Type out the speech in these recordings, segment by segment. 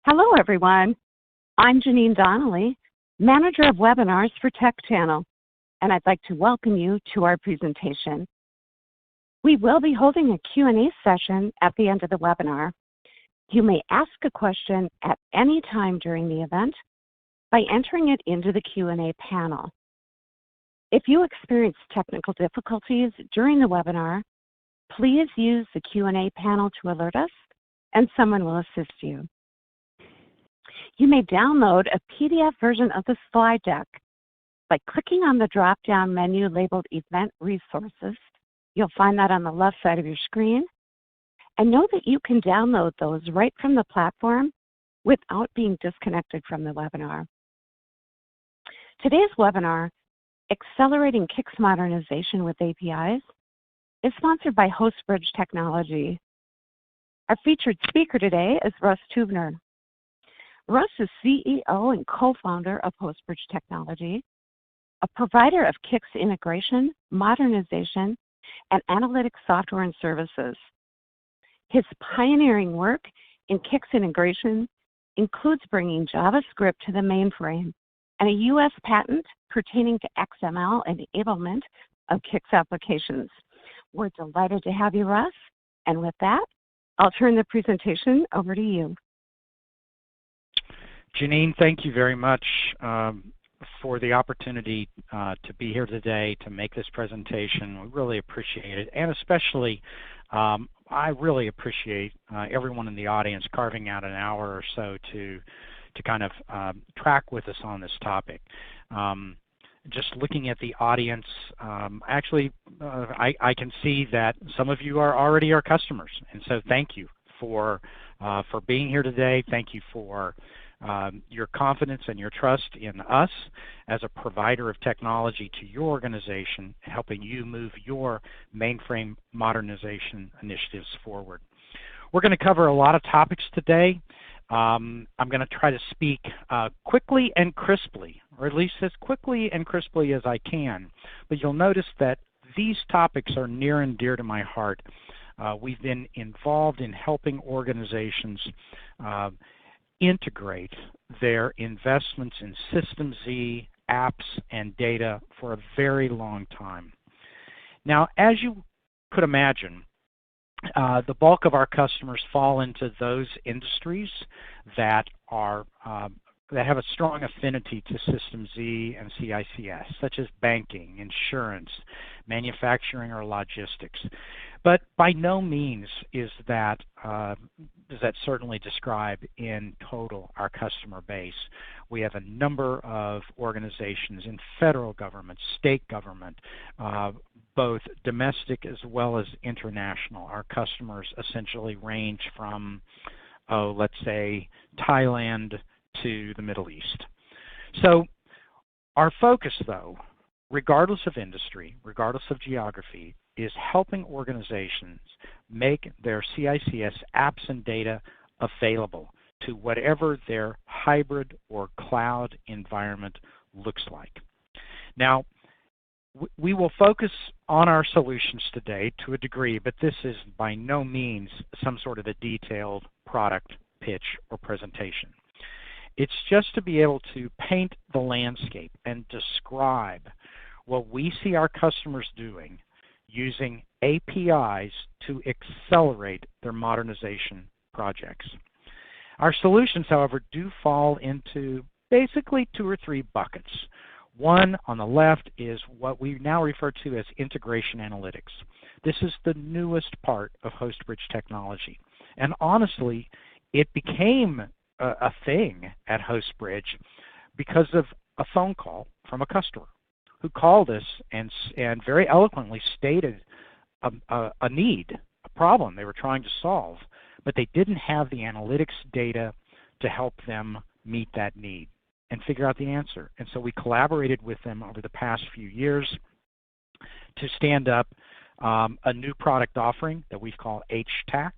Hello, everyone. I'm Janine Donnelly, Manager of Webinars for Tech Channel, and I'd like to welcome you to our presentation. We will be holding a Q&A session at the end of the webinar. You may ask a question at any time during the event by entering it into the Q&A panel. If you experience technical difficulties during the webinar, please use the Q&A panel to alert us, and someone will assist you. You may download a PDF version of the slide deck by clicking on the drop-down menu labeled Event Resources. You'll find that on the left side of your screen. And know that you can download those right from the platform without being disconnected from the webinar. Today's webinar, Accelerating CICS Modernization with APIs, is sponsored by HostBridge Technology. Our featured speaker today is Russ Teubner. Russ is CEO and co-founder of HostBridge Technology, a provider of CICS integration, modernization, and analytics software and services. His pioneering work in CICS integration includes bringing JavaScript to the mainframe and a U.S. patent pertaining to XML enablement of CICS applications. We're delighted to have you, Russ. And with that, I'll turn the presentation over to you. Janine, thank you very much for the opportunity to be here today to make this presentation. We really appreciate it, and especially I really appreciate everyone in the audience carving out an hour or so to kind of track with us on this topic. Just looking at the audience, actually I can see that some of you are already our customers, and so thank you for being here today. Thank you for your confidence and your trust in us as a provider of technology to your organization, helping you move your mainframe modernization initiatives forward. We're going to cover a lot of topics today. I'm going to try to speak quickly and crisply, or at least as quickly and crisply as I can. But you'll notice that these topics are near and dear to my heart. We've been involved in helping organizations integrate their investments in System Z, apps, and data for a very long time. Now, as you could imagine, the bulk of our customers fall into those industries that are that have a strong affinity to System Z and CICS, such as banking, insurance, manufacturing, or logistics. But by no means does that certainly describe in total our customer base. We have a number of organizations in federal government, state government, both domestic as well as international. Our customers essentially range from, let's say, Thailand to the Middle East. So our focus, though, regardless of industry, regardless of geography, is helping organizations make their CICS apps and data available to whatever their hybrid or cloud environment looks like. Now, we will focus on our solutions today to a degree, but this is by no means some sort of a detailed product pitch or presentation. It's just to be able to paint the landscape and describe what we see our customers doing using APIs to accelerate their modernization projects. Our solutions, however, do fall into basically two or three buckets. One on the left is what we now refer to as integration analytics. This is the newest part of HostBridge technology. And honestly, it became a thing at HostBridge because of a phone call from a customer who called us and very eloquently stated a need, a problem they were trying to solve, but they didn't have the analytics data to help them meet that need and figure out the answer. And so we collaborated with them over the past few years to stand up a new product offering that we call HTAC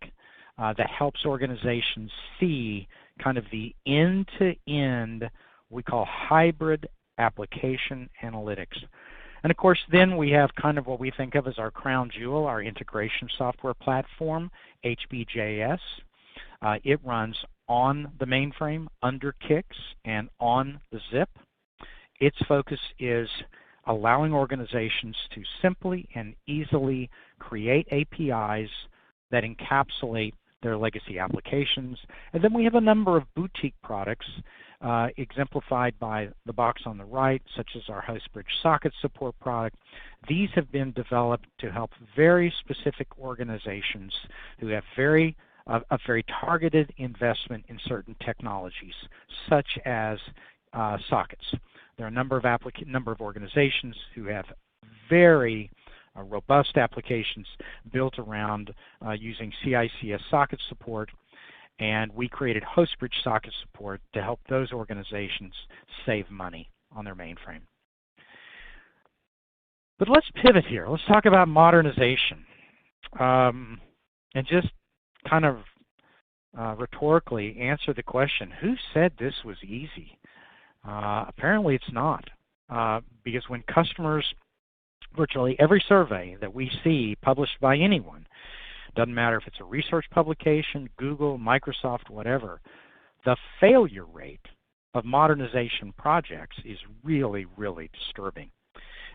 that helps organizations see kind of the end-to-end, we call hybrid application analytics. And of course, then we have kind of what we think of as our crown jewel, our integration software platform, HBJS. It runs on the mainframe, under CICS, and on the zip. Its focus is allowing organizations to simply and easily create APIs that encapsulate their legacy applications. And then we have a number of boutique products exemplified by the box on the right, such as our HostBridge socket support product. These have been developed to help very specific organizations who have a very targeted investment in certain technologies, such as sockets. There are a number of organizations who have very robust applications built around using CICS socket support, and we created HostBridge socket support to help those organizations save money on their mainframe. But let's pivot here. Let's talk about modernization. And just kind of rhetorically answer the question, who said this was easy? Apparently it's not, because when customers, virtually every survey that we see published by anyone, doesn't matter if it's a research publication, Google, Microsoft, whatever, the failure rate of modernization projects is really, really disturbing.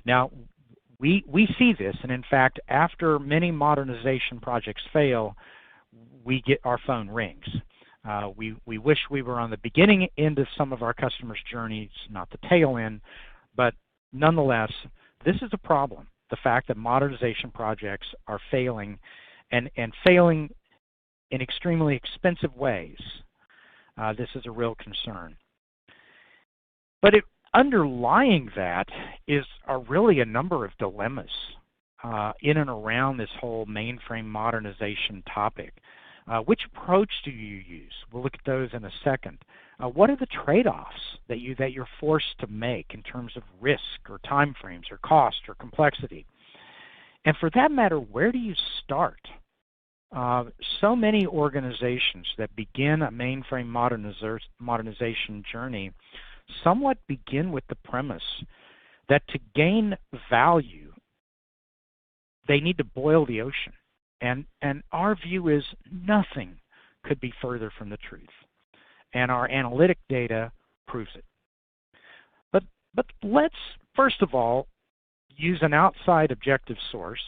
Now, we see this, and in fact, after many modernization projects fail, our phone rings. We wish we were on the beginning end of some of our customers' journeys, not the tail end, but nonetheless, this is a problem. The fact that modernization projects are failing and failing in extremely expensive ways. This is a real concern. But underlying that are really a number of dilemmas in and around this whole mainframe modernization topic. Which approach do you use? We'll look at those in a second. What are the trade-offs that you're forced to make in terms of risk or time frames or cost or complexity? And for that matter, where do you start? So many organizations that begin a mainframe modernization journey somewhat begin with the premise that to gain value, they need to boil the ocean. And our view is nothing could be further from the truth. And our analytic data proves it. But let's, first of all, use an outside objective source,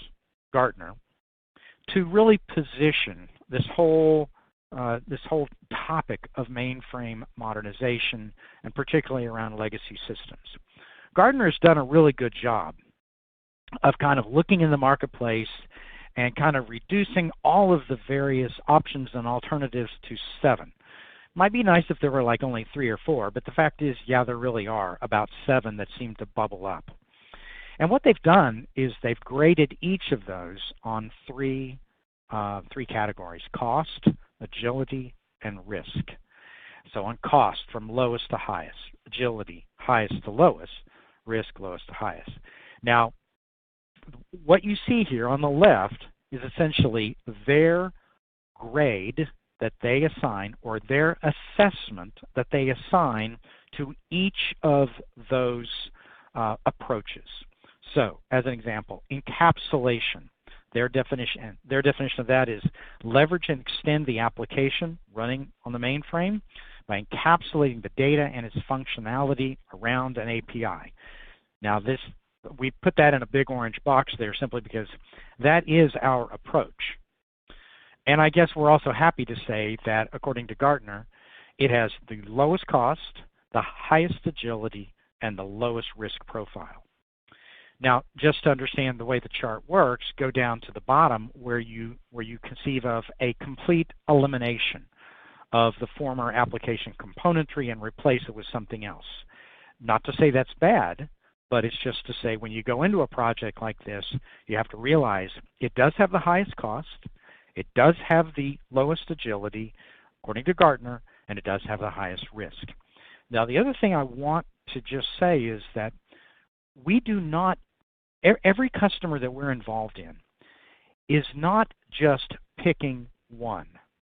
Gartner, to really position this whole topic of mainframe modernization, and particularly around legacy systems. Gartner has done a really good job of kind of looking in the marketplace and kind of reducing all of the various options and alternatives to 7. Might be nice if there were like only 3 or 4, but the fact is, yeah, there really are about 7 that seem to bubble up. And what they've done is they've graded each of those on three categories: cost, agility, and risk. So on cost, from lowest to highest; agility, highest to lowest; risk, lowest to highest. Now, what you see here on the left is essentially their grade that they assign, or their assessment that they assign to each of those approaches. So, as an example, encapsulation. Their definition of that is leverage and extend the application running on the mainframe by encapsulating the data and its functionality around an API. Now, we put that in a big orange box there simply because that is our approach. And I guess we're also happy to say that, according to Gartner, it has the lowest cost, the highest agility, and the lowest risk profile. Now, just to understand the way the chart works, go down to the bottom where you conceive of a complete elimination of the former application componentry and replace it with something else. Not to say that's bad, but it's just to say when you go into a project like this, you have to realize it does have the highest cost, it does have the lowest agility, according to Gartner, and it does have the highest risk. Now, the other thing I want to just say is that we do not, every customer that we're involved in is not just picking one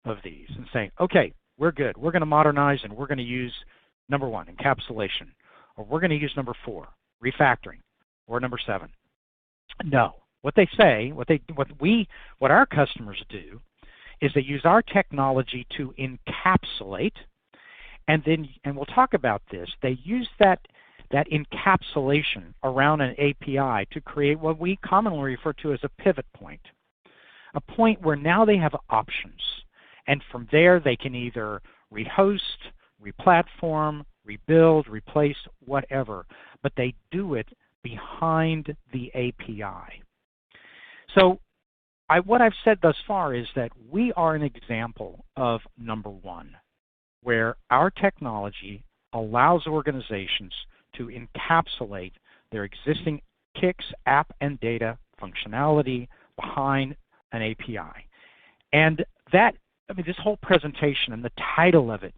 of these and saying, okay, we're good, we're going to modernize and we're going to use number 1, encapsulation, or we're going to use number 4, refactoring, or number 7. No. What they say, what our customers do is they use our technology to encapsulate, and we'll talk about this, they use that encapsulation around an API to create what we commonly refer to as a pivot point, a point where now they have options. And from there, they can either rehost, replatform, rebuild, replace, whatever, but they do it behind the API. So what I've said thus far is that we are an example of number one, where our technology allows organizations to encapsulate their existing CICS app and data functionality behind an API. And this whole presentation and the title of it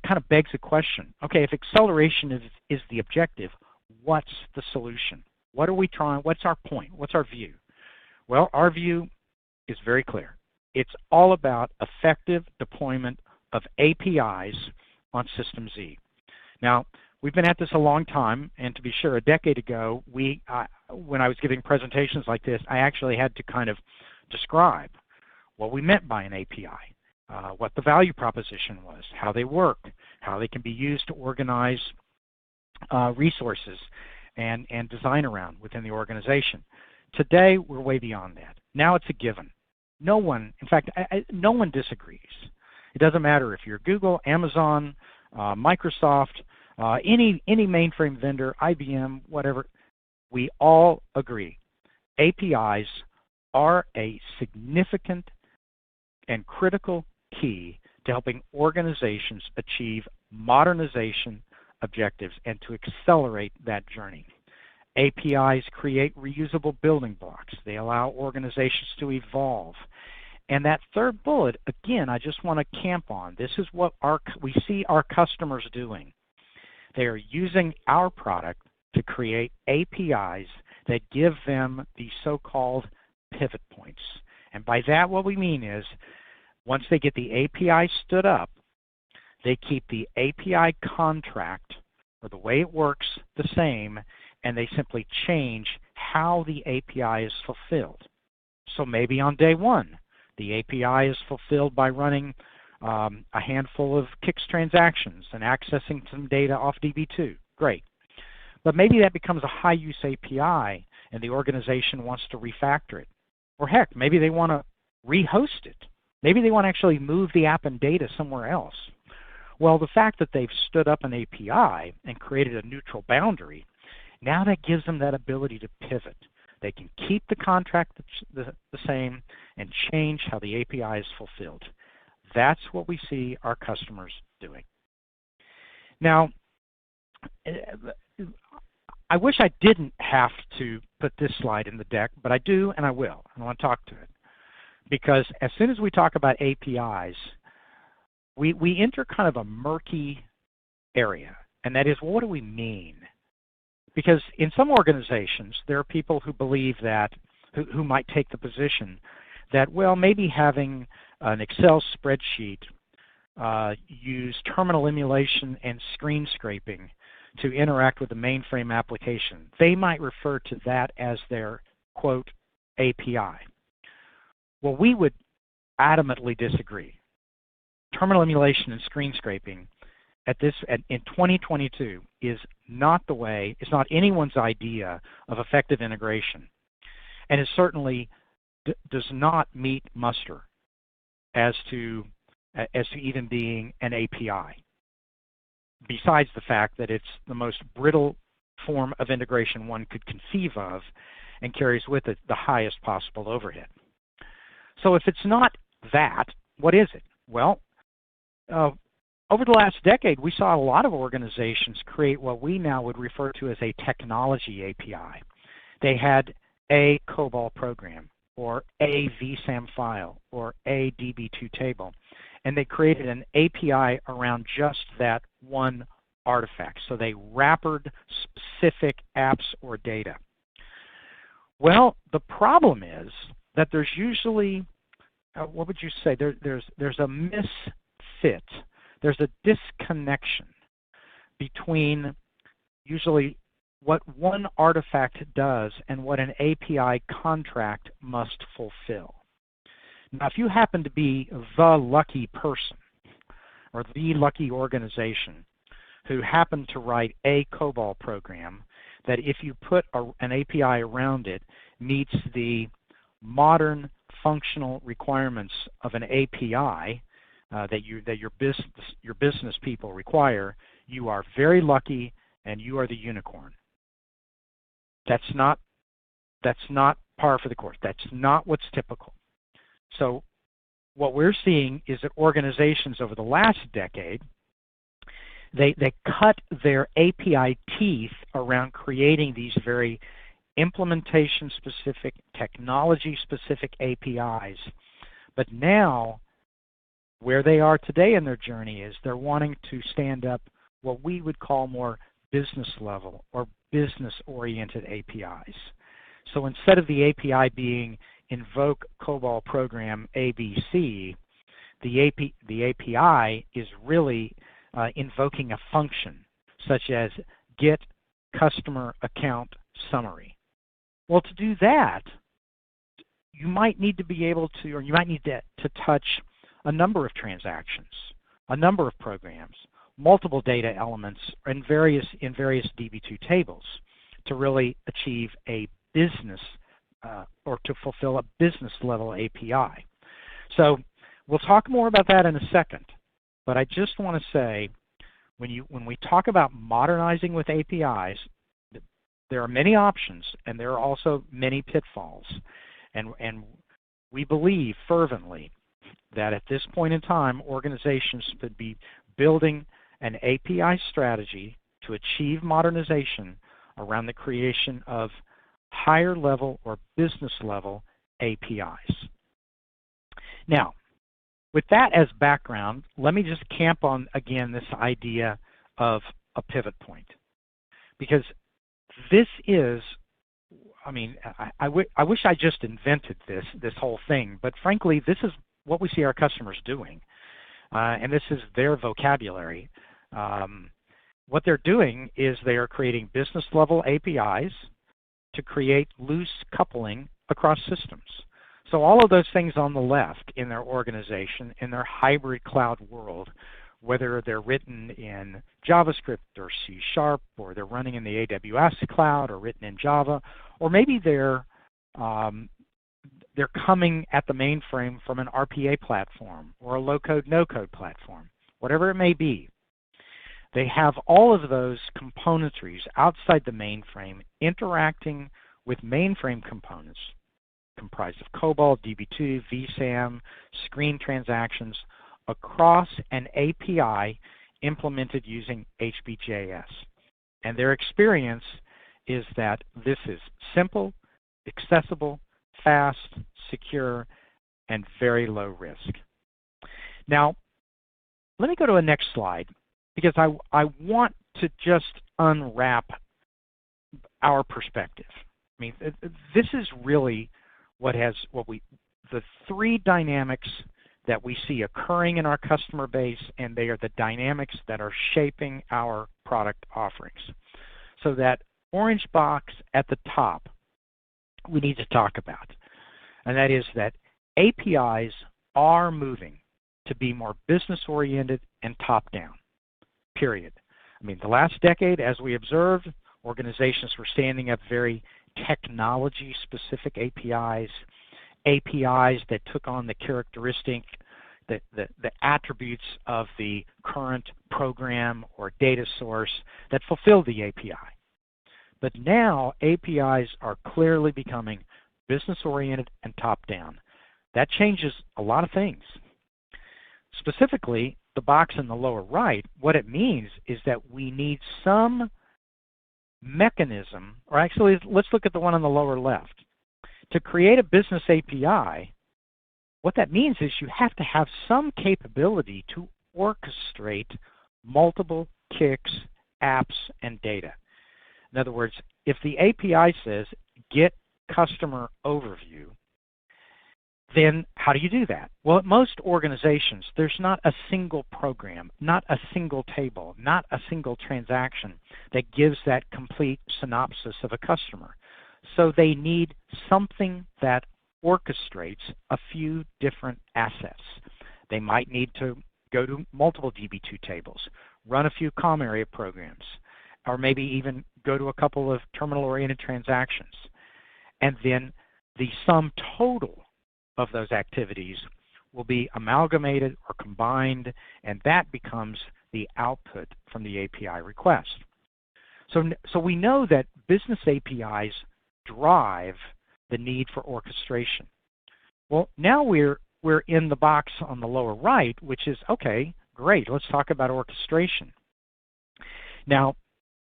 kind of begs the question, okay, if acceleration is the objective, what's the solution? What are we trying? What's our point? What's our view? Well, our view is very clear. It's all about effective deployment of APIs on System Z. Now, we've been at this a long time, and to be sure, a decade ago, when I was giving presentations like this, I actually had to kind of describe what we meant by an API, what the value proposition was, how they work, how they can be used to organize resources and design around within the organization. Today, we're way beyond that. Now it's a given. No one, in fact, no one disagrees. It doesn't matter if you're Google, Amazon, Microsoft, any mainframe vendor, IBM, whatever, we all agree. APIs are a significant and critical key to helping organizations achieve modernization objectives and to accelerate that journey. APIs create reusable building blocks. They allow organizations to evolve. And that third bullet, again, I just want to camp on. This is what we see our customers doing. They are using our product to create APIs that give them the so-called pivot points. And by that, what we mean is, once they get the API stood up, they keep the API contract, or the way it works, the same, and they simply change how the API is fulfilled. So maybe on day one, the API is fulfilled by running a handful of CICS transactions and accessing some data off DB2. Great. But maybe that becomes a high-use API and the organization wants to refactor it. Or heck, maybe they want to rehost it. Maybe they want to actually move the app and data somewhere else. Well, the fact that they've stood up an API and created a neutral boundary, now that gives them that ability to pivot. They can keep the contract the same and change how the API is fulfilled. That's what we see our customers doing. Now, I wish I didn't have to put this slide in the deck, but I do and I will. I want to talk to it. Because as soon as we talk about APIs, we enter kind of a murky area. And that is, well, what do we mean? Because in some organizations, there are people who believe that, who might take the position that, well, maybe having an Excel spreadsheet use terminal emulation and screen scraping to interact with the mainframe application. They might refer to that as their, quote, API. Well, we would adamantly disagree. Terminal emulation and screen scraping in 2022 is not the way, it's not anyone's idea of effective integration. And it certainly does not meet muster as to even being an API. Besides the fact that it's the most brittle form of integration one could conceive of and carries with it the highest possible overhead. So if it's not that, what is it? Well, over the last decade, we saw a lot of organizations create what we now would refer to as a technology API. They had a COBOL program, or a VSAM file, or a DB2 table, and they created an API around just that one artifact. So they wrappered specific apps or data. Well, the problem is that there's usually, what would you say, there's a misfit. There's a disconnection between usually what one artifact does and what an API contract must fulfill. Now, if you happen to be the lucky person or the lucky organization who happened to write a COBOL program that, if you put an API around it, meets the modern functional requirements of an API that your business people require, you are very lucky and you are the unicorn. That's not par for the course. That's not what's typical. So what we're seeing is that organizations over the last decade, they cut their API teeth around creating these very implementation-specific, technology-specific APIs. But now, where they are today in their journey is they're wanting to stand up what we would call more business-level or business-oriented APIs. So instead of the API being invoke COBOL program ABC, the API is really invoking a function such as get customer account summary. Well, to do that, you might need to be able to, or you might need to touch a number of transactions, a number of programs, multiple data elements in various DB2 tables to really achieve a business or to fulfill a business level API. So we'll talk more about that in a second, but I just want to say when we talk about modernizing with APIs, there are many options and there are also many pitfalls. And we believe fervently that at this point in time, organizations should be building an API strategy to achieve modernization around the creation of higher level or business level APIs. Now, with that as background, let me just camp on again this idea of a pivot point. Because this is, I mean, I wish I just invented this whole thing, but frankly, this is what we see our customers doing. And this is their vocabulary. What they're doing is they are creating business level APIs to create loose coupling across systems. So all of those things on the left in their organization, in their hybrid cloud world, whether they're written in JavaScript or C# or they're running in the AWS cloud or written in Java, or maybe they're coming at the mainframe from an RPA platform or a low-code, no-code platform, whatever it may be. They have all of those componentries outside the mainframe interacting with mainframe components comprised of COBOL, DB2, vSAM, screen transactions across an API implemented using HBJS. And their experience is that this is simple, accessible, fast, secure, and very low risk. Now, let me go to the next slide because I want to just unwrap our perspective. I mean, this is really the three dynamics that we see occurring in our customer base, and they are the dynamics that are shaping our product offerings. So that orange box at the top, we need to talk about, and that is that APIs are moving to be more business-oriented and top-down, period. I mean, the last decade, as we observed, organizations were standing up very technology-specific APIs, APIs that took on the characteristic, the attributes of the current program or data source that fulfilled the API. But now APIs are clearly becoming business-oriented and top-down. That changes a lot of things. Specifically, the box in the lower right, what it means is that we need some mechanism, or actually let's look at the one on the lower left. To create a business API, what that means is you have to have some capability to orchestrate multiple CICS, apps, and data. In other words, if the API says get customer overview, then how do you do that? Well, at most organizations, there's not a single program, not a single table, not a single transaction that gives that complete synopsis of a customer. So they need something that orchestrates a few different assets. They might need to go to multiple DB2 tables, run a few COM area programs, or maybe even go to a couple of terminal-oriented transactions. And then the sum total of those activities will be amalgamated or combined, and that becomes the output from the API request. So we know that business APIs drive the need for orchestration. Well, now we're in the box on the lower right, which is, okay, great, let's talk about orchestration. Now,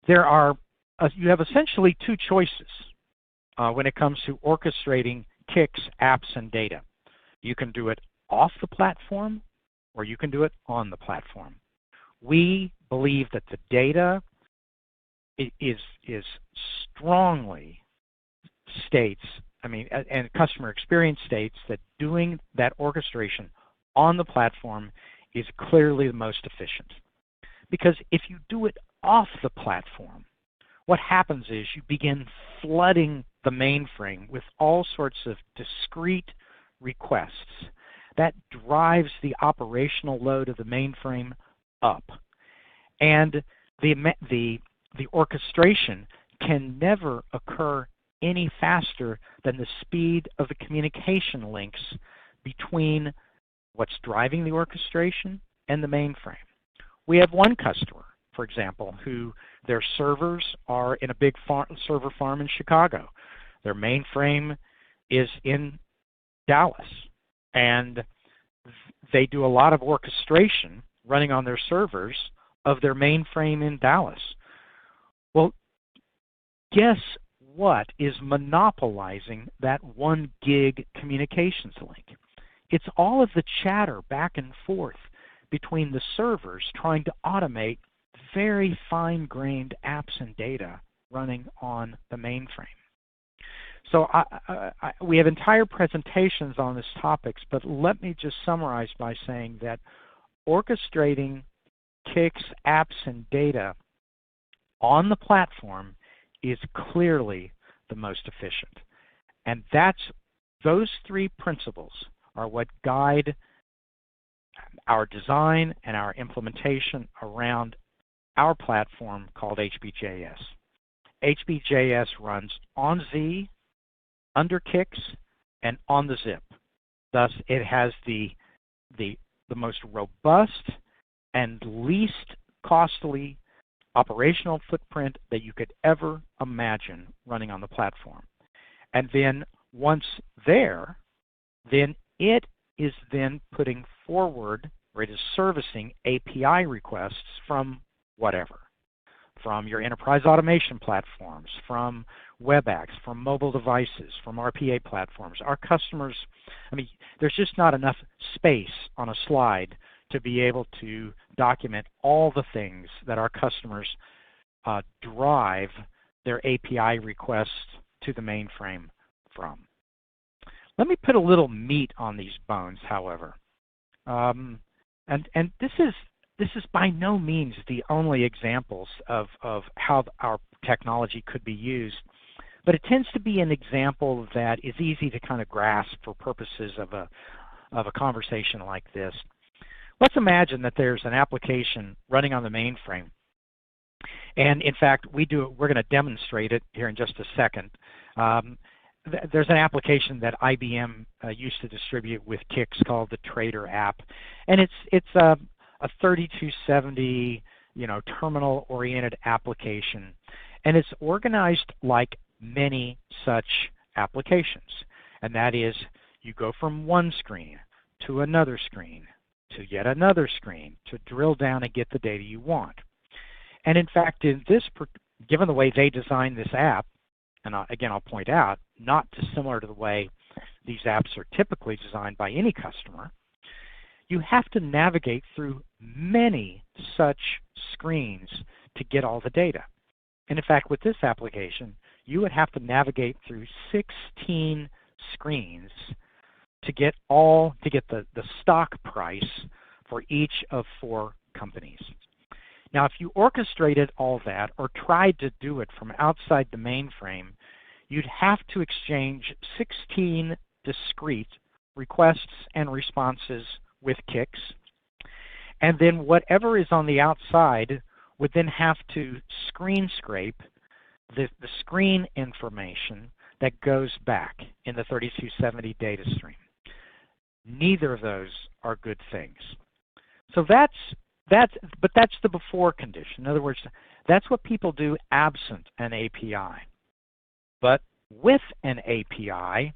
you have essentially two choices when it comes to orchestrating CICS, apps, and data. You can do it off the platform, or you can do it on the platform. We believe that the data is strongly states, and customer experience states that doing that orchestration on the platform is clearly the most efficient. Because if you do it off the platform, what happens is you begin flooding the mainframe with all sorts of discrete requests. That drives the operational load of the mainframe up. And the orchestration can never occur any faster than the speed of the communication links between what's driving the orchestration and the mainframe. We have one customer, for example, who their servers are in a big server farm in Chicago. Their mainframe is in Dallas, and they do a lot of orchestration running on their servers of their mainframe in Dallas. Well, guess what is monopolizing that 1 gig communications link? It's all of the chatter back and forth between the servers trying to automate very fine-grained apps and data running on the mainframe. So we have entire presentations on this topic, but let me just summarize by saying that orchestrating CICS, apps, and data on the platform is clearly the most efficient. And those three principles are what guide our design and our implementation around our platform called HBJS. HBJS runs on Z, under CICS, and on the zip. Thus, it has the most robust and least costly operational footprint that you could ever imagine running on the platform. And then once there, then it is then putting forward, or it is servicing API requests from whatever, from your enterprise automation platforms, from WebEx, from mobile devices, from RPA platforms. Our customers, there's just not enough space on a slide to be able to document all the things that our customers drive their API requests to the mainframe from. Let me put a little meat on these bones, however. And this is by no means the only examples of how our technology could be used, but it tends to be an example that is easy to kind of grasp for purposes of a conversation like this. Let's imagine that there's an application running on the mainframe. And in fact, we're going to demonstrate it here in just a second. There's an application that IBM used to distribute with CICS called the Trader app. And it's a 3270, terminal-oriented application. And it's organized like many such applications. And that is, you go from one screen to another screen to yet another screen to drill down and get the data you want. And in fact, given the way they designed this app, and again, I'll point out, not dissimilar to the way these apps are typically designed by any customer, you have to navigate through many such screens to get all the data. And in fact, with this application, you would have to navigate through 16 screens to get the stock price for each of 4 companies. Now, if you orchestrated all that or tried to do it from outside the mainframe, you'd have to exchange 16 discrete requests and responses with CICS. And then whatever is on the outside would then have to screen scrape the screen information that goes back in the 3270 data stream. Neither of those are good things. So that's the before condition. In other words, that's what people do absent an API. But with an API,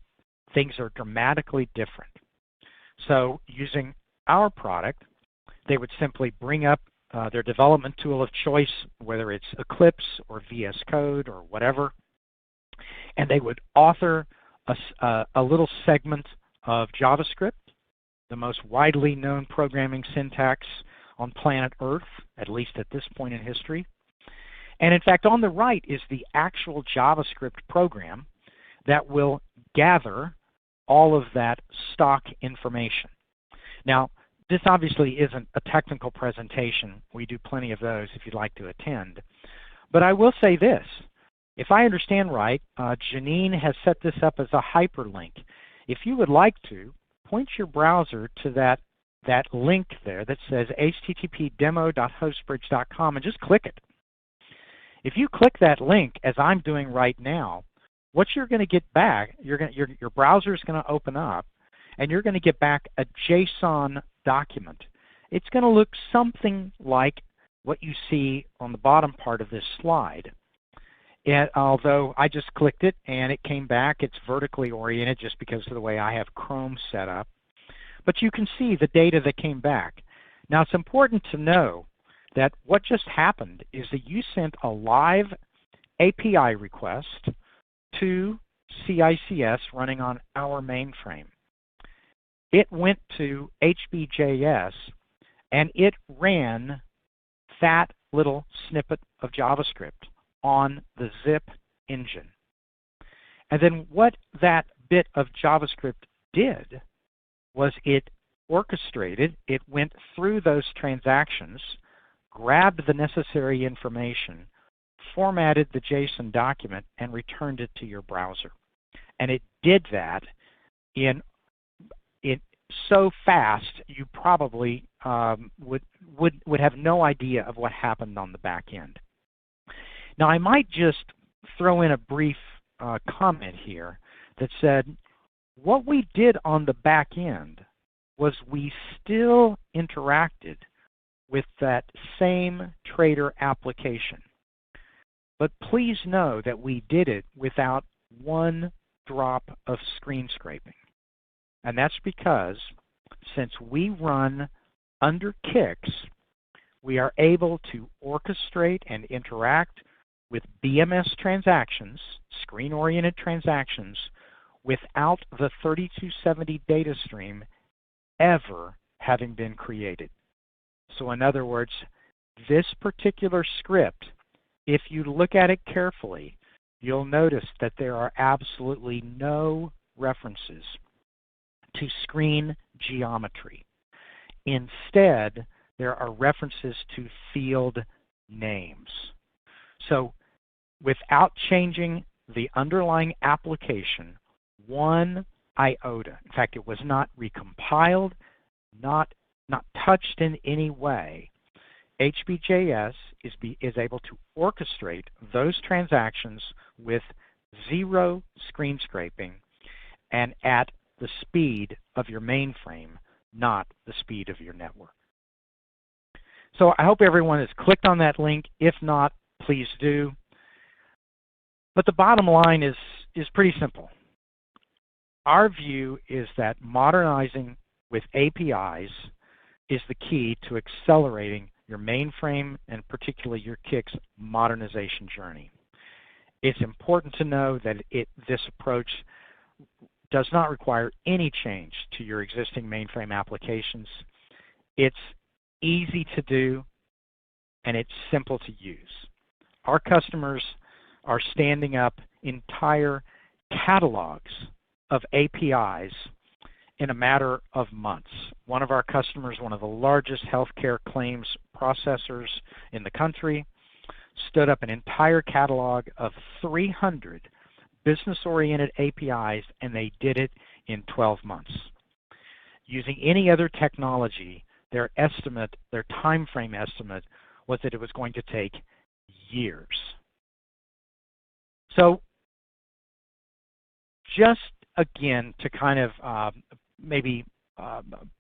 things are dramatically different. So using our product, they would simply bring up their development tool of choice, whether it's Eclipse or VS Code or whatever, and they would author a little segment of JavaScript, the most widely known programming syntax on planet Earth, at least at this point in history. And in fact, on the right is the actual JavaScript program that will gather all of that stock information. Now, this obviously isn't a technical presentation. We do plenty of those if you'd like to attend. But I will say this. If I understand right, Janine has set this up as a hyperlink. If you would like to, point your browser to that link there that says http://demo.hostbridge.com and just click it. If you click that link, as I'm doing right now, what you're going to get back, your browser is going to open up, and you're going to get back a JSON document. It's going to look something like what you see on the bottom part of this slide. And although I just clicked it and it came back, it's vertically oriented just because of the way I have Chrome set up. But you can see the data that came back. Now it's important to know that what just happened is that you sent a live API request to CICS running on our mainframe. It went to HBJS and it ran that little snippet of JavaScript on the zip engine. And then what that bit of JavaScript did was it orchestrated, it went through those transactions, grabbed the necessary information, formatted the JSON document, and returned it to your browser. And it did that in so fast you probably would have no idea of what happened on the back end. Now I might just throw in a brief comment here that said what we did on the back end was we still interacted with that same trader application. But please know that we did it without one drop of screen scraping. And that's because since we run under CICS, we are able to orchestrate and interact with BMS transactions, screen-oriented transactions, without the 3270 data stream ever having been created. So in other words, this particular script, if you look at it carefully, you'll notice that there are absolutely no references to screen geometry. Instead, there are references to field names. So without changing the underlying application one iota, in fact, it was not recompiled, not touched in any way, HBJS is able to orchestrate those transactions with zero screen scraping and at the speed of your mainframe, not the speed of your network. So I hope everyone has clicked on that link. If not, please do. But the bottom line is pretty simple. Our view is that modernizing with APIs is the key to accelerating your mainframe and particularly your CICS modernization journey. It's important to know that this approach does not require any change to your existing mainframe applications. It's easy to do and it's simple to use. Our customers are standing up entire catalogs of APIs in a matter of months. One of our customers, one of the largest healthcare claims processors in the country, stood up an entire catalog of 300 business-oriented APIs, and they did it in 12 months. Using any other technology, their time frame estimate was that it was going to take years. So just again to kind of maybe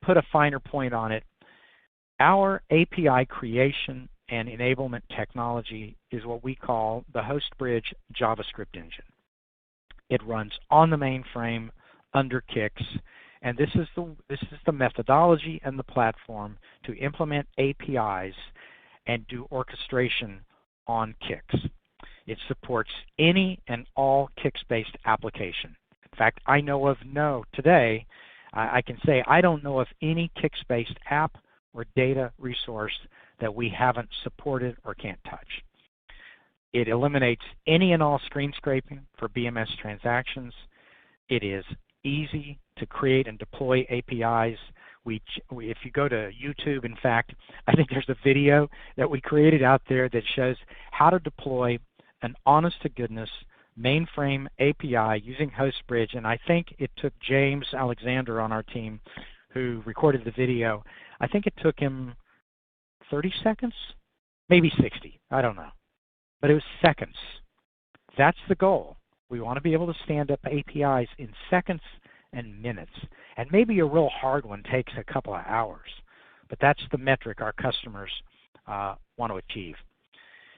put a finer point on it, our API creation and enablement technology is what we call the HostBridge JavaScript engine. It runs on the mainframe under CICS, and this is the methodology and the platform to implement APIs and do orchestration on CICS. It supports any and all CICS-based application. In fact, I know of today, I can say I don't know of any CICS-based app or data resource that we haven't supported or can't touch. It eliminates any and all screen scraping for BMS transactions. It is easy to create and deploy APIs. If you go to YouTube, in fact, I think there's a video that we created out there that shows how to deploy an honest-to-goodness mainframe API using HostBridge, and I think it took James Alexander on our team who recorded the video. I think it took him 30 seconds, maybe 60, I don't know. But it was seconds. That's the goal. We want to be able to stand up APIs in seconds and minutes. And maybe a real hard one takes a couple of hours. But that's the metric our customers want to achieve.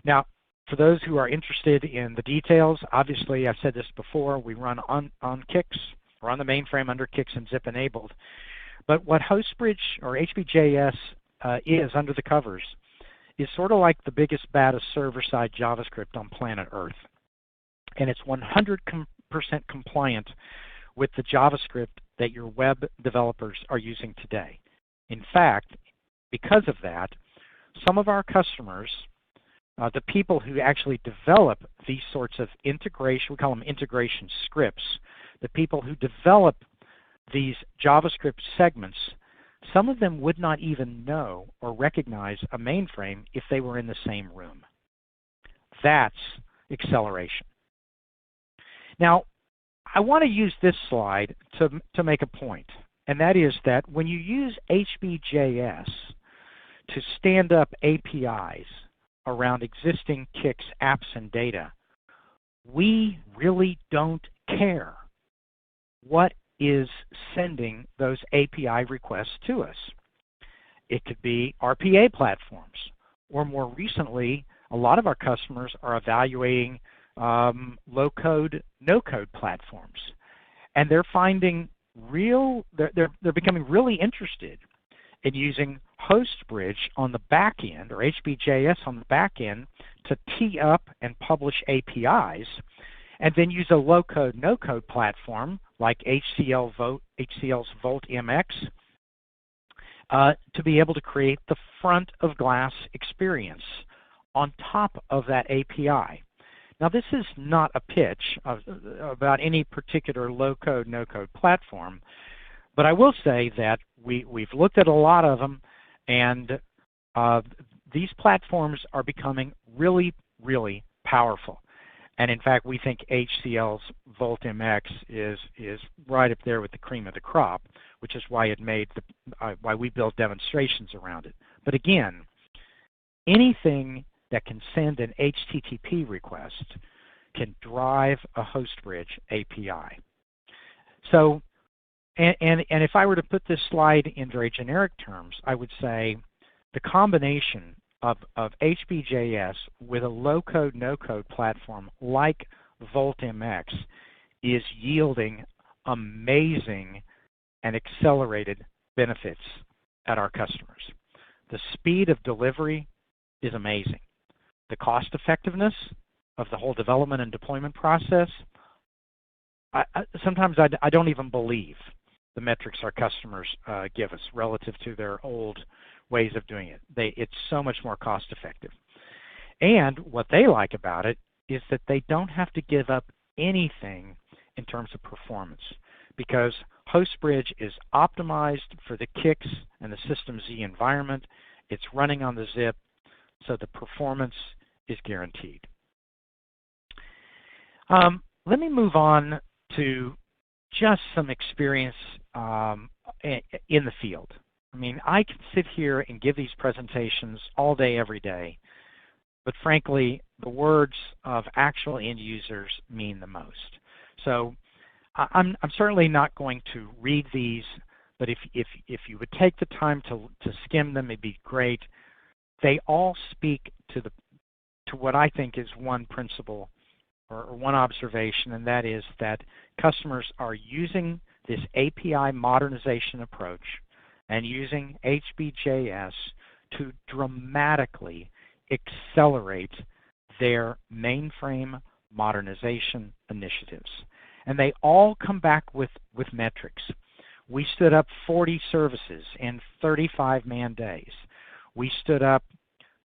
Now, for those who are interested in the details, obviously I've said this before, we run on CICS, or on the mainframe under CICS and zip enabled. But what HostBridge or HBJS is under the covers is sort of like the biggest, baddest server-side JavaScript on planet Earth. And it's 100% compliant with the JavaScript that your web developers are using today. In fact, because of that, some of our customers, the people who actually develop these sorts of integration, we call them integration scripts, the people who develop these JavaScript segments, some of them would not even know or recognize a mainframe if they were in the same room. That's acceleration. Now, I want to use this slide to make a point, and that is that when you use HBJS to stand up APIs around existing CICS apps and data, we really don't care what is sending those API requests to us. It could be RPA platforms, or more recently, a lot of our customers are evaluating low-code, no-code platforms, and they're finding they're becoming really interested in using HostBridge on the back end, or HBJS on the back end, to tee up and publish APIs, and then use a low-code, no-code platform like HCL's Volt MX to be able to create the front-of-glass experience on top of that API. Now, this is not a pitch about any particular low-code, no-code platform, but I will say that we've looked at a lot of them, and these platforms are becoming really, really powerful. And in fact, we think HCL's Volt MX is right up there with the cream of the crop, which is why it made why we build demonstrations around it. But again, anything that can send an HTTP request can drive a HostBridge API. So, and if I were to put this slide in very generic terms, I would say the combination of HBJS with a low-code, no-code platform like Volt MX is yielding amazing and accelerated benefits at our customers. The speed of delivery is amazing. The cost effectiveness of the whole development and deployment process, sometimes I don't even believe the metrics our customers give us relative to their old ways of doing it. It's so much more cost effective. And what they like about it is that they don't have to give up anything in terms of performance, because HostBridge is optimized for the CICS and the System Z environment. It's running on the zip, so the performance is guaranteed. Let me move on to just some experience in the field. I mean, I can sit here and give these presentations all day, every day, but frankly, the words of actual end users mean the most. So I'm certainly not going to read these, but if you would take the time to skim them, it'd be great. They all speak to what I think is one principle or one observation, and that is that customers are using this API modernization approach and using HBJS to dramatically accelerate their mainframe modernization initiatives. And they all come back with metrics. We stood up 40 services in 35 man days. We stood up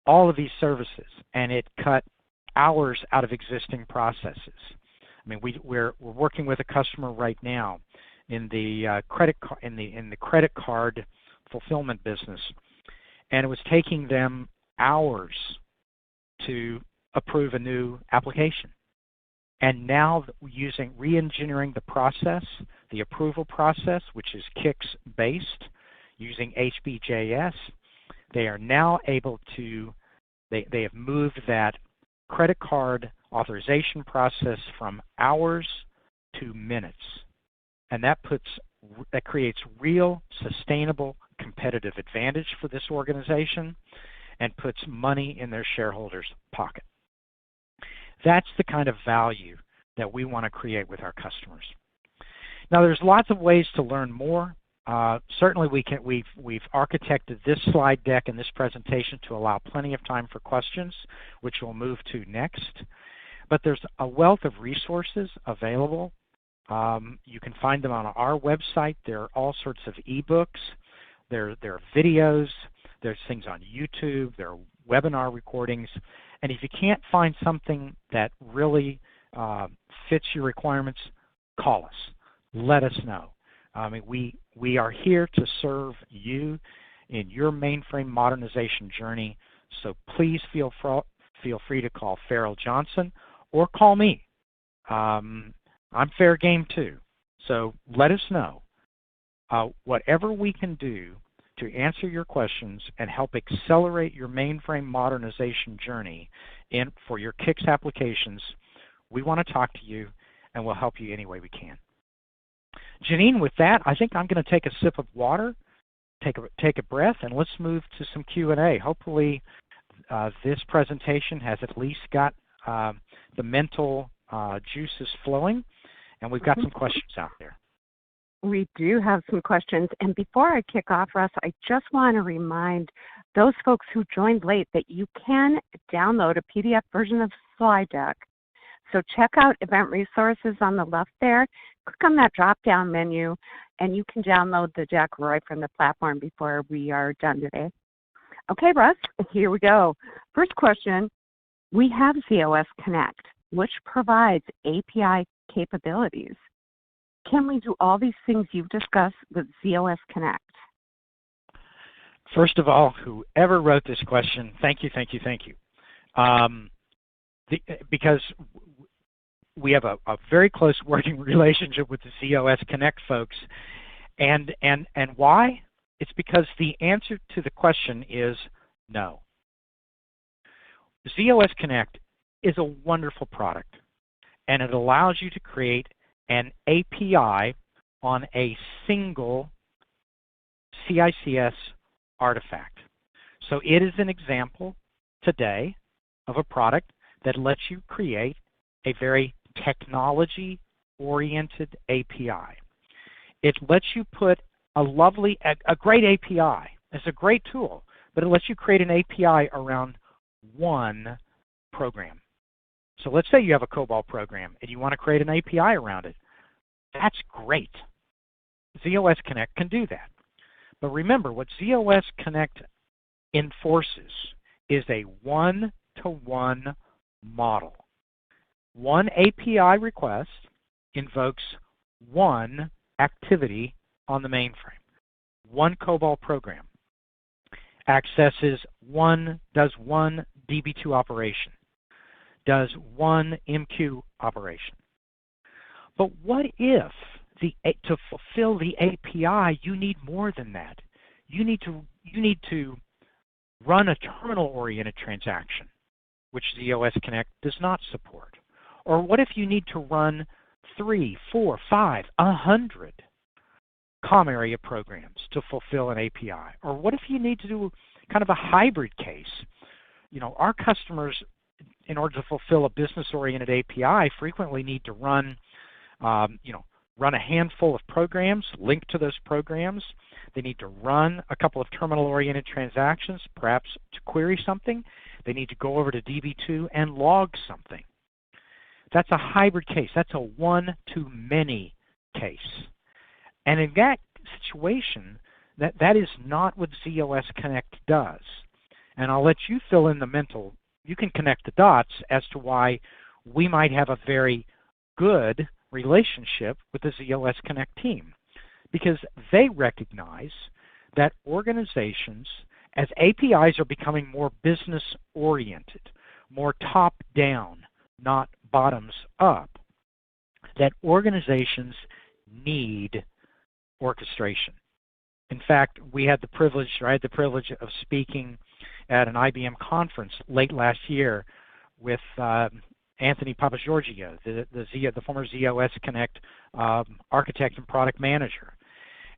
all of these services, and it cut hours out of existing processes. I mean, we're working with a customer right now in the credit card fulfillment business, and it was taking them hours to approve a new application. And now re-engineering the process, the approval process, which is CICS based, using HBJS, they are now able to, they have moved that credit card authorization process from hours to minutes. And that creates real, sustainable, competitive advantage for this organization and puts money in their shareholders' pocket. That's the kind of value that we want to create with our customers. Now, there's lots of ways to learn more. Certainly, we've architected this slide deck and this presentation to allow plenty of time for questions, which we'll move to next. But there's a wealth of resources available. You can find them on our website. There are all sorts of ebooks. There are videos. There's things on YouTube. There are webinar recordings. And if you can't find something that really fits your requirements, call us. Let us know. I mean, we are here to serve you in your mainframe modernization journey. So please feel free to call Farrell Johnson or call me. I'm fair game too. So let us know. Whatever we can do to answer your questions and help accelerate your mainframe modernization journey for your CICS applications, we want to talk to you, and we'll help you any way we can. Janine, with that, I think I'm going to take a sip of water, take a breath, and let's move to some Q&A. Hopefully, this presentation has at least got the mental juices flowing, and we've got some questions out there. We do have some questions. And before I kick off, Russ, I just want to remind those folks who joined late that you can download a PDF version of the slide deck. So check out Event Resources on the left there. Click on that drop-down menu, and you can download the deck right from the platform before we are done today. Okay, Russ, here we go. First question, we have ZOS Connect, which provides API capabilities. Can we do all these things you've discussed with ZOS Connect? First of all, whoever wrote this question, thank you. Because we have a very close working relationship with the ZOS Connect folks. And why? It's because the answer to the question is no. ZOS Connect is a wonderful product, and it allows you to create an API on a single CICS artifact. So it is an example today of a product that lets you create a very technology-oriented API. It lets you put a great API. It's a great tool, but it lets you create an API around one program. So let's say you have a COBOL program and you want to create an API around it. That's great. ZOS Connect can do that. But remember, what ZOS Connect enforces is a one-to-one model. One API request invokes one activity on the mainframe. One COBOL program does one DB2 operation, does one MQ operation. But what if to fulfill the API, you need more than that. You need to run a terminal-oriented transaction, which ZOS Connect does not support. Or what if you need to run 3, 4, 5, 100 COM area programs to fulfill an API? Or what if you need to do kind of a hybrid case? Our customers, in order to fulfill a business-oriented API, frequently need to run a handful of programs, link to those programs. They need to run a couple of terminal-oriented transactions, perhaps to query something. They need to go over to DB2 and log something. That's a hybrid case. That's a one-to-many case. And in that situation, that is not what ZOS Connect does. And I'll let you fill in the mental. You can connect the dots as to why we might have a very good relationship with the ZOS Connect team, because they recognize that organizations, as APIs are becoming more business-oriented, more top-down, not bottoms-up, that organizations need orchestration. In fact, I had the privilege of speaking at an IBM conference late last year with Anthony Papageorgiou, the former ZOS Connect architect and product manager.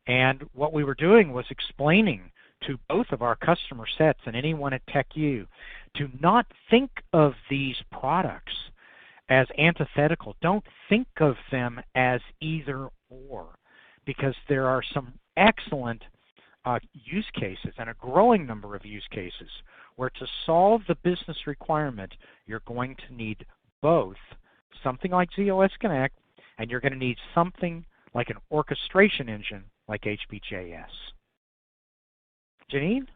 And what we were doing was explaining to both of our customer sets and anyone at TechU to not think of these products as antithetical. Don't think of them as either or, because there are some excellent use cases and a growing number of use cases where to solve the business requirement, you're going to need both something like ZOS Connect, and you're going to need something like an orchestration engine like HBJS. Janine?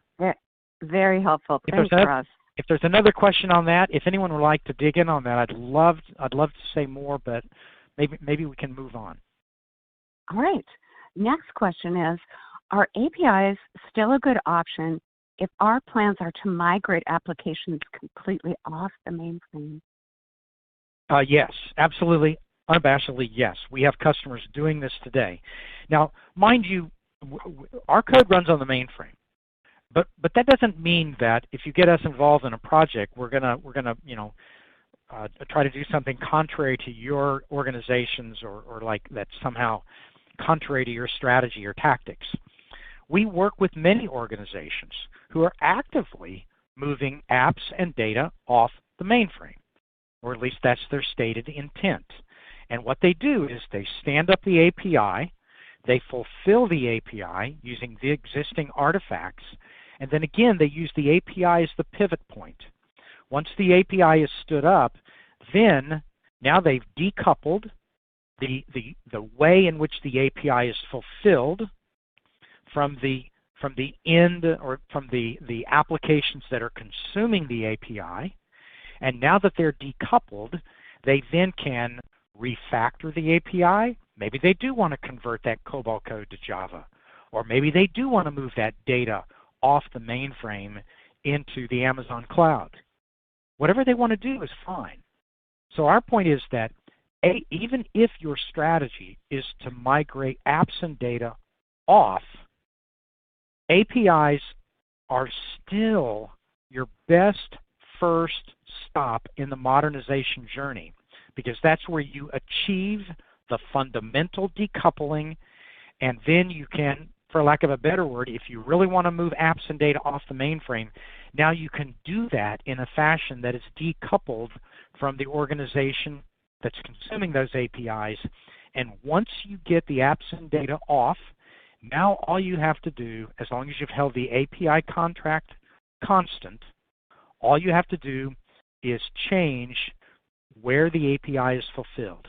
Very helpful. Thanks, Russ. If there's another question on that, if anyone would like to dig in on that, I'd love to say more, but maybe we can move on. All right. Next question is, are APIs still a good option if our plans are to migrate applications completely off the mainframe? Yes, absolutely, unabashedly, yes. We have customers doing this today. Now, mind you, our code runs on the mainframe, but that doesn't mean that if you get us involved in a project, we're gonna try to do something contrary to your organization's or like that's somehow contrary to your strategy or tactics. We work with many organizations who are actively moving apps and data off the mainframe, or at least that's their stated intent. And what they do is they stand up the API, they fulfill the API using the existing artifacts, and then again they use the API as the pivot point. Once the API is stood up, then now they've decoupled the way in which the API is fulfilled from the end or from the applications that are consuming the API. And now that they're decoupled, they then can refactor the API. Maybe they do want to convert that COBOL code to Java, or maybe they do want to move that data off the mainframe into the Amazon cloud. Whatever they want to do is fine. So our point is that even if your strategy is to migrate apps and data off, APIs are still your best first stop in the modernization journey, because that's where you achieve the fundamental decoupling, and then you can, for lack of a better word, if you really want to move apps and data off the mainframe, now you can do that in a fashion that is decoupled from the organization that's consuming those APIs. And once you get the apps and data off, now all you have to do, as long as you've held the API contract constant, all you have to do is change where the API is fulfilled.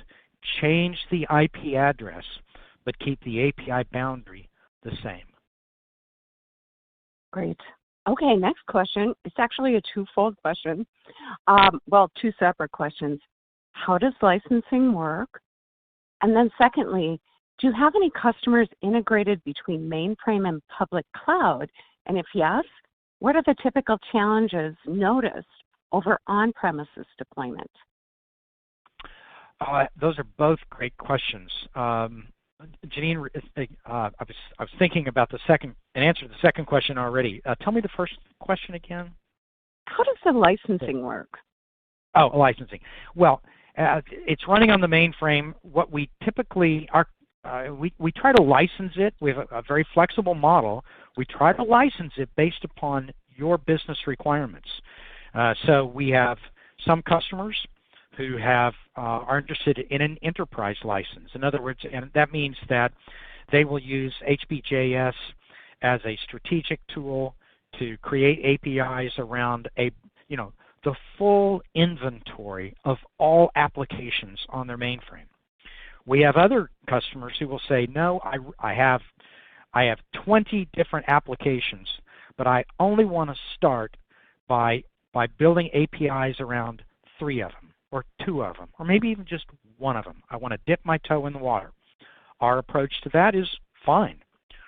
Change the IP address, but keep the API boundary the same. Great. Okay, next question. It's actually a twofold question. Two separate questions. How does licensing work? And then secondly, do you have any customers integrated between mainframe and public cloud? And if yes, what are the typical challenges noticed over on-premises deployment? Those are both great questions. Janine, I was thinking about the second, and answered the second question already. Tell me the first question again. How does the licensing work? Oh, licensing. Well, it's running on the mainframe. What we typically are, we try to license it. We have a very flexible model. We try to license it based upon your business requirements. So we have some customers who are interested in an enterprise license. In other words, and that means that they will use HBJS as a strategic tool to create APIs around the full inventory of all applications on their mainframe. We have other customers who will say, no, I have 20 different applications, but I only want to start by building APIs around 3 of them, or 2 of them, or maybe even just 1 of them. I want to dip my toe in the water. Our approach to that is fine.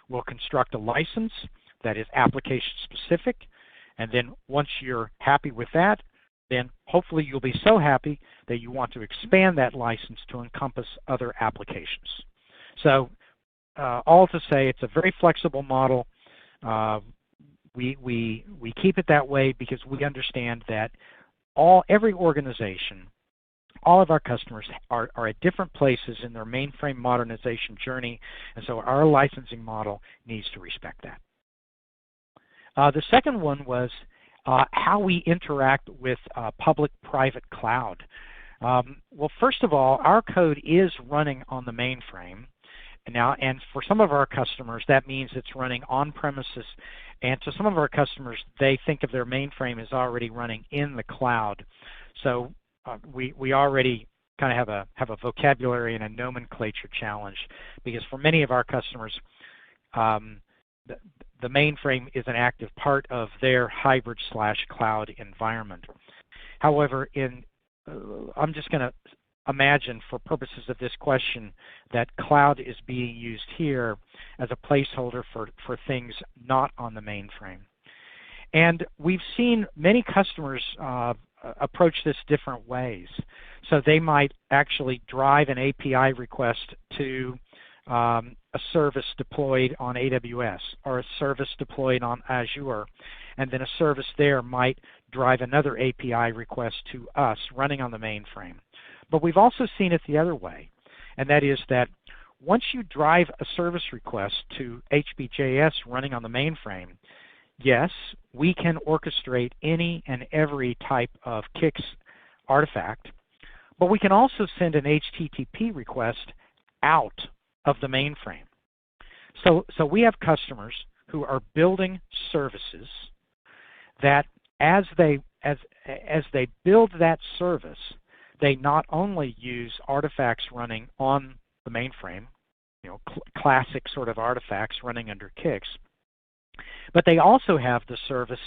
We'll construct a license that is application specific, and then once you're happy with that, then hopefully you'll be so happy that you want to expand that license to encompass other applications. So all to say, it's a very flexible model. We keep it that way because we understand that every organization, all of our customers are at different places in their mainframe modernization journey, and so our licensing model needs to respect that. The second one was how we interact with public-private cloud. Well, first of all, our code is running on the mainframe now, and for some of our customers, that means it's running on premises, and to some of our customers, they think of their mainframe as already running in the cloud. So we already kind of have a vocabulary and a nomenclature challenge, because for many of our customers, the mainframe is an active part of their hybrid/cloud environment. However, I'm just going to imagine, for purposes of this question, that cloud is being used here as a placeholder for things not on the mainframe. And we've seen many customers approach this different ways. So they might actually drive an API request to a service deployed on AWS or a service deployed on Azure, and then a service there might drive another API request to us running on the mainframe. But we've also seen it the other way, and that is that once you drive a service request to HBJS running on the mainframe, yes, we can orchestrate any and every type of CICS artifact, but we can also send an HTTP request out of the mainframe. So we have customers who are building services that as they build that service, they not only use artifacts running on the mainframe, classic sort of artifacts running under CICS, but they also have the service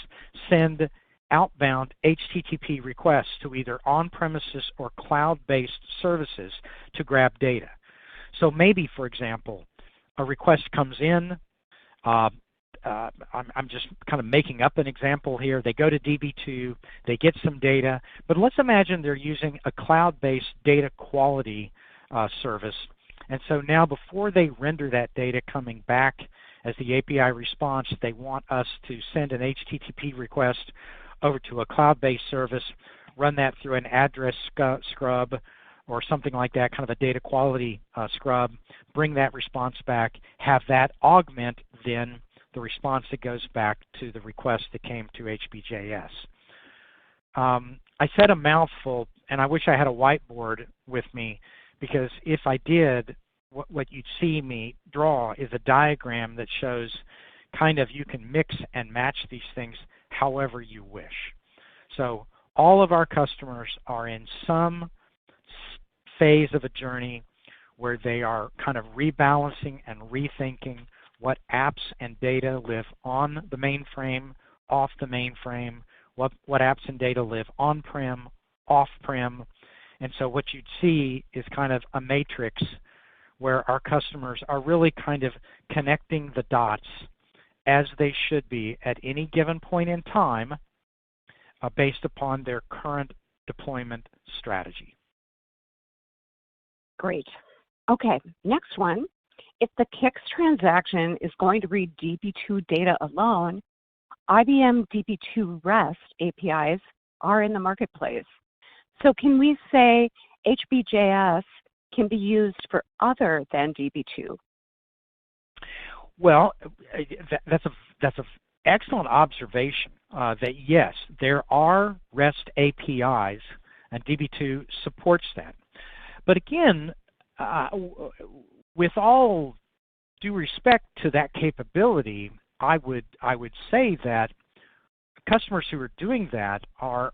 send outbound HTTP requests to either on-premises or cloud-based services to grab data. So maybe, for example, a request comes in. I'm just kind of making up an example here. They go to DB2, they get some data, but let's imagine they're using a cloud-based data quality service. And so now before they render that data coming back as the API response, they want us to send an HTTP request over to a cloud-based service, run that through an address scrub or something like that, kind of a data quality scrub, bring that response back, have that augment then the response that goes back to the request that came to HBJS. I said a mouthful, and I wish I had a whiteboard with me, because if I did, what you'd see me draw is a diagram that shows kind of you can mix and match these things however you wish. So all of our customers are in some phase of a journey where they are kind of rebalancing and rethinking what apps and data live on the mainframe, off the mainframe, what apps and data live on-prem, off-prem. And so what you'd see is kind of a matrix where our customers are really kind of connecting the dots as they should be at any given point in time based upon their current deployment strategy. Great. Okay, next one. If the CICS transaction is going to read DB2 data alone, IBM DB2 REST APIs are in the marketplace. So can we say HBJS can be used for other than DB2? Well, that's an excellent observation. That yes, there are REST APIs, and DB2 supports that. But again, with all due respect to that capability, I would say that customers who are doing that are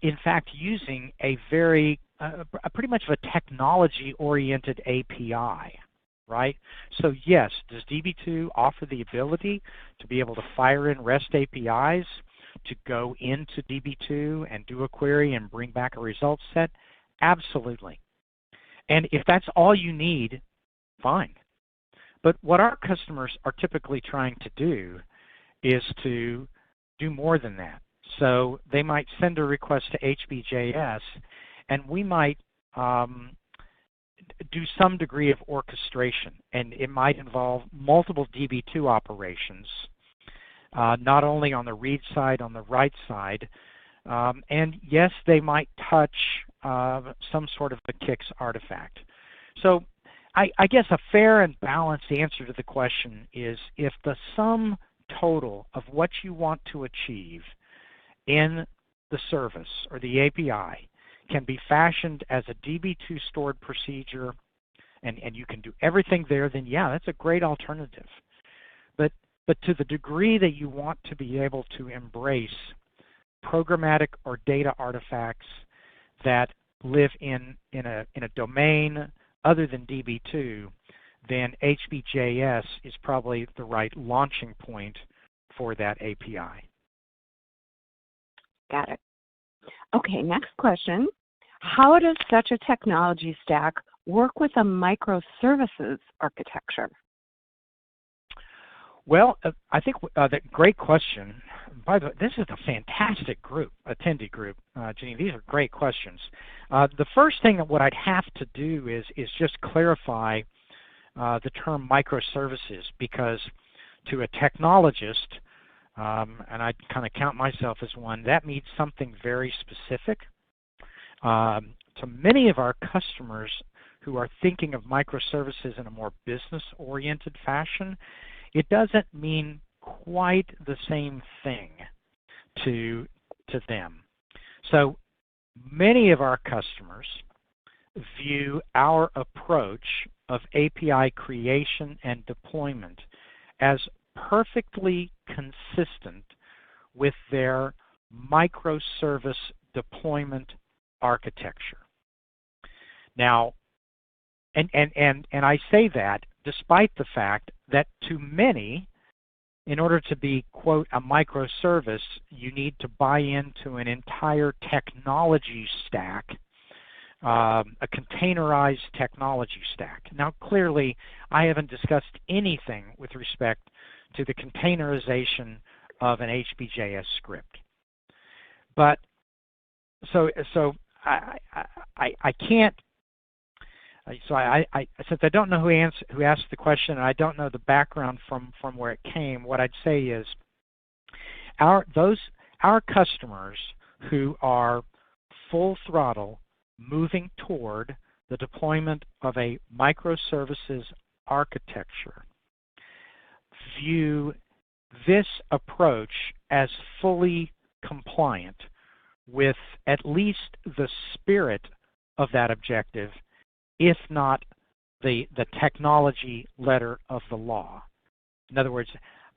in fact using a very pretty much of a technology-oriented API, right? So yes, does DB2 offer the ability to be able to fire in REST APIs to go into DB2 and do a query and bring back a result set? Absolutely. And if that's all you need, fine. But what our customers are typically trying to do is to do more than that. So they might send a request to HBJS, and we might do some degree of orchestration, and it might involve multiple DB2 operations, not only on the read side, on the write side, and yes, they might touch some sort of a CICS artifact. So I guess a fair and balanced answer to the question is if the sum total of what you want to achieve in the service or the API can be fashioned as a DB2 stored procedure, and you can do everything there, then yeah, that's a great alternative. But to the degree that you want to be able to embrace programmatic or data artifacts that live in a domain other than DB2, then HBJS is probably the right launching point for that API. Got it. Okay, next question. How does such a technology stack work with a microservices architecture? Well, I think great question. By the way, this is a fantastic attendee group, Janine. These are great questions. The first thing that what I'd have to do is just clarify the term microservices, because to a technologist, and I kind of count myself as one, that means something very specific. To many of our customers who are thinking of microservices in a more business-oriented fashion, it doesn't mean quite the same thing to them. So many of our customers view our approach of API creation and deployment as perfectly consistent with their microservice deployment architecture. Now, and I say that despite the fact that to many, in order to be, quote, a microservice, you need to buy into an entire technology stack, a containerized technology stack. Now, clearly, I haven't discussed anything with respect to the containerization of an HBJS script. But so I can't. So since I don't know who asked the question, and I don't know the background from where it came, what I'd say is our customers who are full throttle moving toward the deployment of a microservices architecture view this approach as fully compliant with at least the spirit of that objective, if not the technology letter of the law. In other words,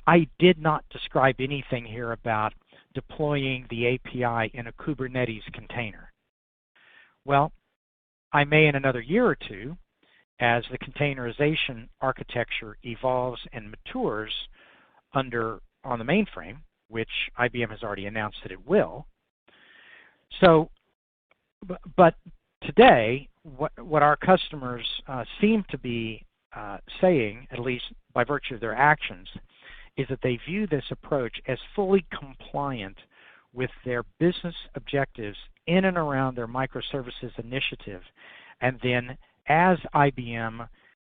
I did not describe anything here about deploying the API in a Kubernetes container. Well, I may in another year or two, as the containerization architecture evolves and matures on the mainframe, which IBM has already announced that it will. So, but today, what our customers seem to be saying, at least by virtue of their actions, is that they view this approach as fully compliant with their business objectives in and around their microservices initiative. And then as IBM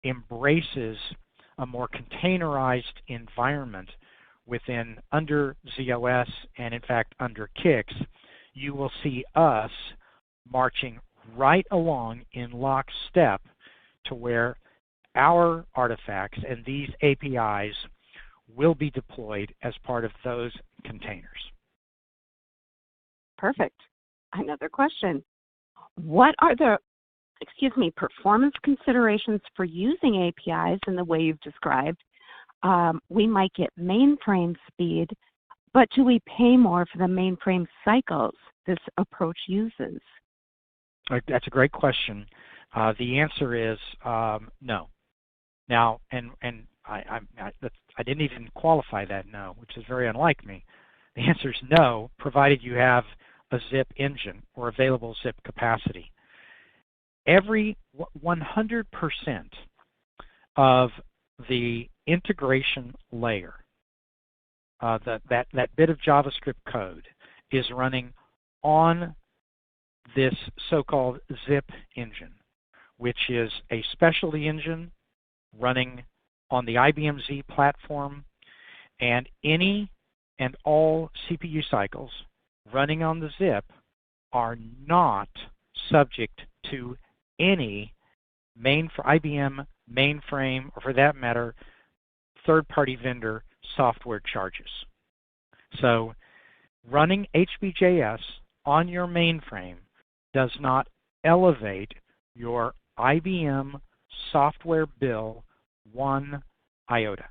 embraces a more containerized environment under ZOS and in fact under CICS, you will see us marching right along in lockstep to where our artifacts and these APIs will be deployed as part of those containers. Perfect. Another question. What are the performance considerations for using APIs in the way you've described? We might get mainframe speed, but do we pay more for the mainframe cycles this approach uses? That's a great question. The answer is no. Now, and I didn't even qualify that no, which is very unlike me. The answer is no, provided you have a zip engine or available zip capacity. Every 100% of the integration layer, that bit of JavaScript code, is running on this so-called zip engine, which is a specialty engine running on the IBM Z platform, and any and all CPU cycles running on the zip are not subject to any IBM mainframe, or for that matter, third-party vendor software charges. So running HBJS on your mainframe does not elevate your IBM software bill one iota.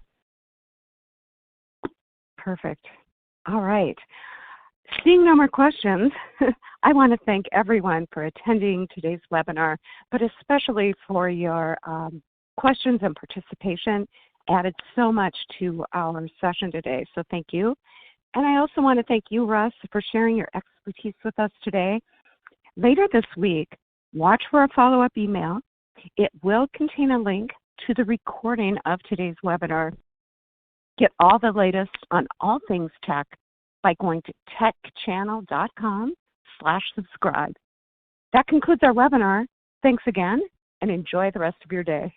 Perfect. All right. Seeing no more questions, I want to thank everyone for attending today's webinar, but especially for your questions and participation. Added so much to our session today, so thank you. And I also want to thank you, Russ, for sharing your expertise with us today. Later this week, watch for a follow-up email. It will contain a link to the recording of today's webinar. Get all the latest on all things tech by going to techchannel.com/subscribe. That concludes our webinar. Thanks again, and enjoy the rest of your day.